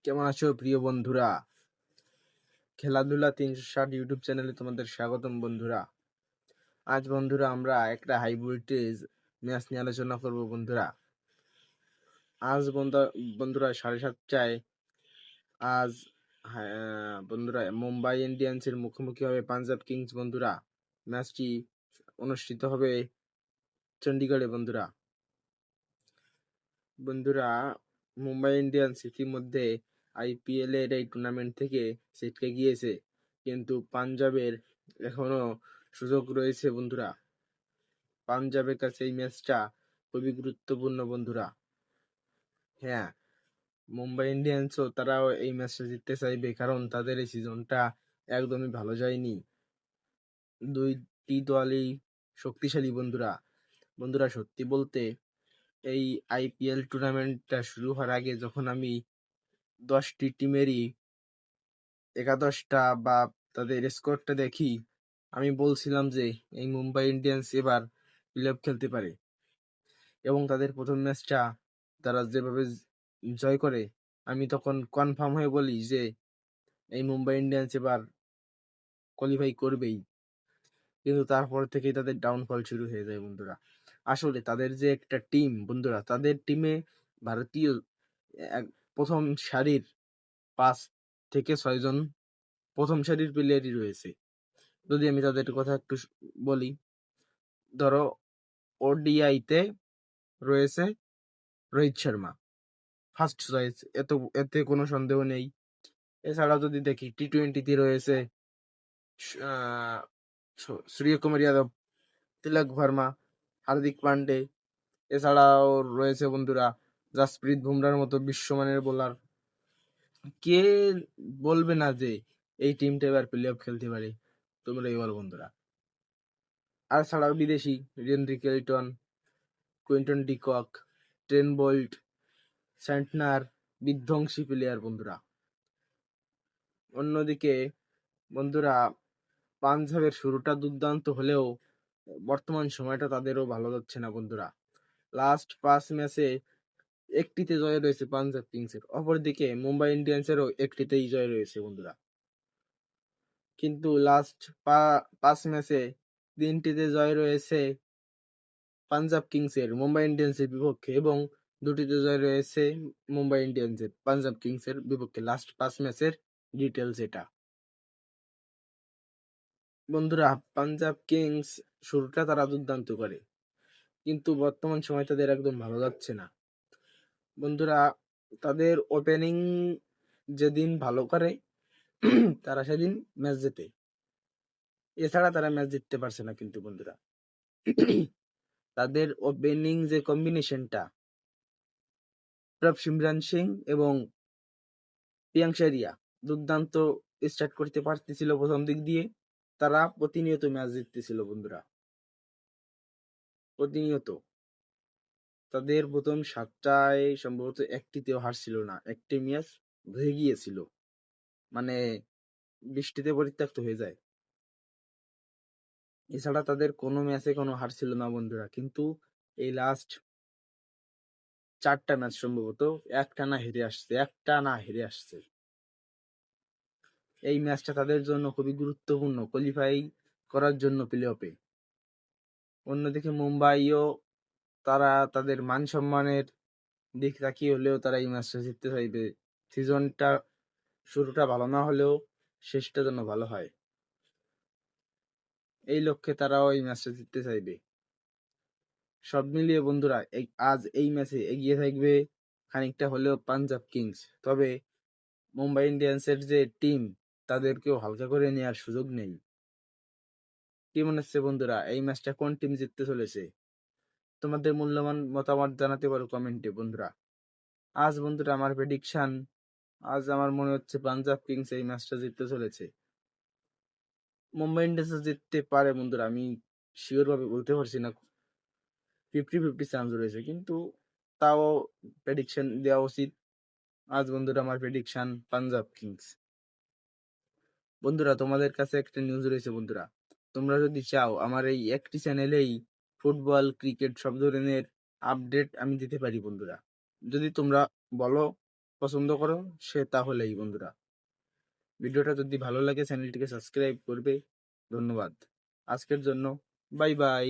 কেমন আছো প্রিয় বন্ধুরা? খেলাধুলা ৩৬০ ইউটিউব চ্যানেলে তোমাদের স্বাগতম বন্ধুরা। আজ বন্ধুরা আমরা একটা হাই ভোল্টেজ ম্যাচ নিয়ে আলোচনা করব বন্ধুরা। আজ বন্ধুরা ৭:৩০টায় আজ বন্ধুরা মুম্বাই ইন্ডিয়ান্সের মুখোমুখি হবে পাঞ্জাব কিংস বন্ধুরা। ম্যাচটি অনুষ্ঠিত হবে চণ্ডীগড়ে বন্ধুরা। বন্ধুরা, মুম্বাই ইন্ডিয়ান্স ইতিমধ্যে আইপিএল এর এই টুর্নামেন্ট থেকে ছিটকে গিয়েছে, কিন্তু পাঞ্জাবের এখনো সুযোগ রয়েছে বন্ধুরা। পাঞ্জাবের কাছে এই ম্যাচটা খুবই গুরুত্বপূর্ণ বন্ধুরা। হ্যাঁ, মুম্বাই ইন্ডিয়ান্সও তারাও এই ম্যাচটা জিততে চাইবে, কারণ তাদের এই সিজনটা একদমই ভালো যায়নি। দুইটি দলই শক্তিশালী বন্ধুরা। বন্ধুরা, সত্যি বলতে এই আইপিএল টুর্নামেন্টটা শুরু হওয়ার আগে যখন আমি 10টি টিমেরই একাদশটা বা তাদের স্কোরটা দেখি, আমি বলছিলাম যে এই মুম্বাই ইন্ডিয়ান্স এবার প্লে অফ খেলতে পারে, এবং তাদের প্রথম ম্যাচটা তারা যেভাবে জয় করে, আমি তখন কনফার্ম হয়ে বলি যে এই মুম্বাই ইন্ডিয়ান্স এবার কোয়ালিফাই করবেই। কিন্তু তারপর থেকেই তাদের ডাউনফল শুরু হয়ে যায় বন্ধুরা। আসলে তাদের যে একটা টিম বন্ধুরা, তাদের টিমে ভারতীয় প্রথম সারির 5 থেকে 6 জন প্রথম সারির প্লেয়ারই রয়েছে। যদি আমি তাদের কথা একটু বলি, ধরো ওডিআইতে রয়েছে রোহিত শর্মা, ফার্স্ট চয়েস, এতে কোনো সন্দেহ নেই। এছাড়াও যদি দেখি টি-20তে রয়েছে সূর্যকুমার যাদব, তিলক ভার্মা, হার্দিক পান্ডে। এছাড়াও রয়েছে বন্ধুরা জাসপ্রীত বুমরার মতো বিশ্বমানের বোলার। কে বলবে না যে এই টিমটা এবার প্লে অফ খেলতে পারে? তোমরাই বলো বন্ধুরা। আর ছাড়াও বিদেশি Henry Clayton, Quinton de Kock, Trent Boult, Santner বিধ্বংসী প্লেয়ার বন্ধুরা। অন্যদিকে বন্ধুরা, পাঞ্জাবের শুরুটা দুর্দান্ত হলেও বর্তমান সময়টা তাদেরও ভালো যাচ্ছে না বন্ধুরা। লাস্ট 5 ম্যাচে একটিতে জয় রয়েছে পাঞ্জাব কিংসের, অপরদিকে মুম্বাই ইন্ডিয়ান্সেরও একটিতেই জয় রয়েছে বন্ধুরা। কিন্তু লাস্ট 5 ম্যাচে 3টিতে জয় রয়েছে পাঞ্জাব কিংসের মুম্বাই ইন্ডিয়ান্সের বিপক্ষে, এবং 2টিতে জয় রয়েছে মুম্বাই ইন্ডিয়ান্সের পাঞ্জাব কিংসের বিপক্ষে। লাস্ট 5 ম্যাচের ডিটেলস এটা বন্ধুরা। পাঞ্জাব কিংস শুরুটা তারা দুর্দান্ত করে, কিন্তু বর্তমান সময় তাদের একদম ভালো যাচ্ছে না বন্ধুরা। তাদের ওপেনিং যেদিন ভালো করে তারা সেদিন ম্যাচ জেতে, এছাড়া তারা ম্যাচ জিততে পারছে না কিন্তু বন্ধুরা। তাদের ওপেনিং যে কম্বিনেশনটা, সিমরান সিং এবং প্রিয়াংশু আরিয়া দুর্দান্ত স্টার্ট করতে পারতেছিল প্রথম দিক দিয়ে। তারা প্রতিনিয়ত ম্যাচ জিততেছিল বন্ধুরা, প্রতিনিয়ত। তাদের প্রথম 7টায় সম্ভবত একটিতেও হারছিল না, একটি ম্যাচ ধুয়ে গিয়েছিল, মানে বৃষ্টিতে পরিত্যক্ত হয়ে যায়। এছাড়া তাদের কোনো ম্যাচে কোনো হার ছিল না বন্ধুরা। কিন্তু এই লাস্ট 4টা ম্যাচ সম্ভবত একটানা হেরে আসছে। এই ম্যাচটা তাদের জন্য খুবই গুরুত্বপূর্ণ কোয়ালিফাই করার জন্য প্লে অফে। অন্যদিকে মুম্বাইও তারা তাদের মান সম্মানের দিক তাকিয়ে হলেও তারা এই ম্যাচটা জিততে চাইবে। সিজনটা শুরুটা ভালো না হলেও শেষটা যেন ভালো হয়, এই লক্ষ্যে তারাও এই ম্যাচটা জিততে চাইবে। সব মিলিয়ে বন্ধুরা, আজ এই ম্যাচে এগিয়ে থাকবে খানিকটা হলেও পাঞ্জাব কিংস। তবে মুম্বাই ইন্ডিয়ান্সের যে টিম, তাদেরকেও হালকা করে নেওয়ার সুযোগ নেই। কি মনে হচ্ছে বন্ধুরা, এই ম্যাচটা কোন টিম জিততে চলেছে? তোমাদের মূল্যবান মতামত জানাতে পারো কমেন্টে বন্ধুরা। আজ বন্ধুরা আমার প্রেডিকশন, আজ আমার মনে হচ্ছে পাঞ্জাব কিংস এই ম্যাচটা জিততে চলেছে। মুম্বাই ইন্ডিয়ান্স জিততে পারে বন্ধুরা, আমি শিওর ভাবে বলতে পারছি না, 50-50 চান্স রয়েছে, কিন্তু তাও প্রেডিকশন দেওয়া উচিত। আজ বন্ধুরা আমার প্রেডিকশন পাঞ্জাব কিংস। বন্ধুরা, তোমাদের কাছে একটা নিউজ রয়েছে বন্ধুরা। তোমরা যদি চাও আমার এই একটি চ্যানেলেই ফুটবল, ক্রিকেট সব ধরনের আপডেট আমি দিতে পারি বন্ধুরা। যদি তোমরা বলো পছন্দ করো সে তাহলেই বন্ধুরা। ভিডিওটা যদি ভালো লাগে চ্যানেলটিকে সাবস্ক্রাইব করবে। ধন্যবাদ আজকের জন্য। Bye bye.